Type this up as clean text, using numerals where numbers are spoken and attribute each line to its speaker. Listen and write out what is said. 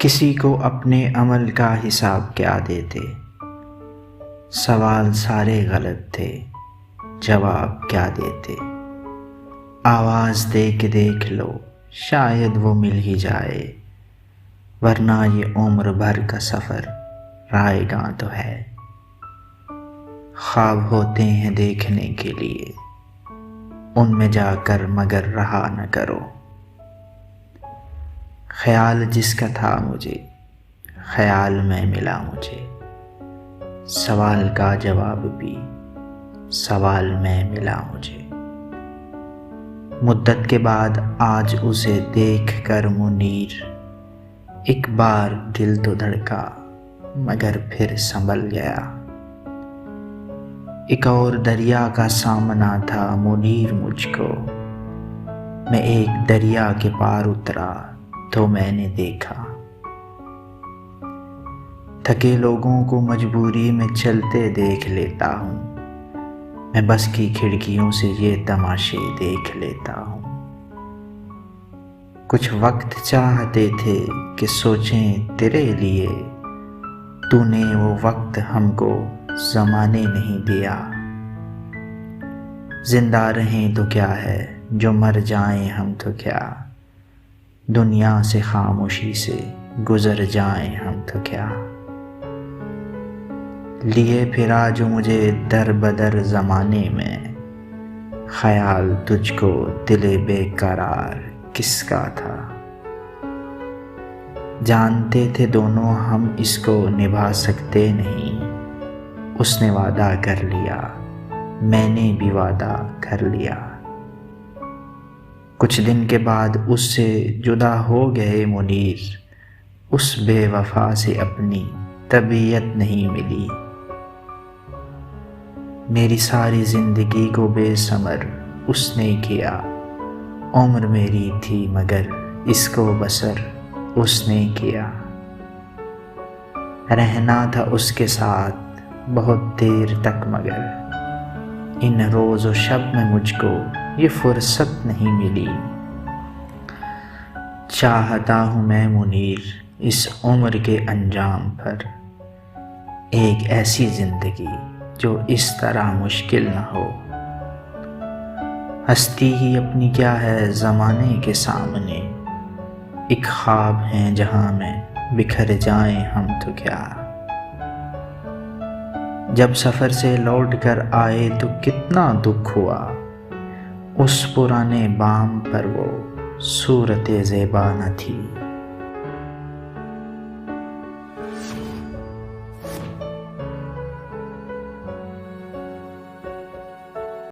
Speaker 1: किसी को अपने अमल का हिसाब क्या देते। सवाल सारे गलत थे, जवाब क्या देते। आवाज़ दे के देख लो, शायद वो मिल ही जाए, वरना ये उम्र भर का सफ़र रायगां तो है। ख्वाब होते हैं देखने के लिए, उनमें जाकर मगर रहा न करो। ख्याल जिसका था मुझे, ख्याल में मिला मुझे। सवाल का जवाब भी सवाल में मिला मुझे। मुद्दत के बाद आज उसे देख कर मुनीर, एक बार दिल तो धड़का मगर फिर संभल गया। एक और दरिया का सामना था मुनीर मुझको, मैं एक दरिया के पार उतरा तो मैंने देखा। थके लोगों को मजबूरी में चलते देख लेता हूँ, मैं बस की खिड़कियों से ये तमाशे देख लेता हूँ। कुछ वक्त चाहते थे कि सोचें तेरे लिए, तूने वो वक्त हमको ज़माने नहीं दिया। जिंदा रहें तो क्या है, जो मर जाएं हम तो क्या, दुनिया से खामोशी से गुजर जाएं हम तो क्या। लिए फिरा जो मुझे दर बदर ज़माने में, ख्याल तुझको दिले बेकरार किसका था। जानते थे दोनों हम इसको निभा सकते नहीं, उसने वादा कर लिया, मैंने भी वादा कर लिया। कुछ दिन के बाद उससे जुदा हो गए मुनीर, उस बेवफा से अपनी तबीयत नहीं मिली। मेरी सारी जिंदगी को बेसमर उसने किया, उम्र मेरी थी मगर इसको बसर उसने किया। रहना था उसके साथ बहुत देर तक मगर इन रोज़ व शब में मुझको ये फुर्सत नहीं मिली। चाहता हूँ मैं मुनीर इस उम्र के अंजाम पर, एक ऐसी ज़िंदगी जो इस तरह मुश्किल न हो। हस्ती ही अपनी क्या है ज़माने के सामने, एक ख्वाब है जहाँ में बिखर जाएं हम तो क्या। जब सफ़र से लौट कर आए तो कितना दुख हुआ, उस पुराने बाम पर वो सूरत ज़ेबा न थी।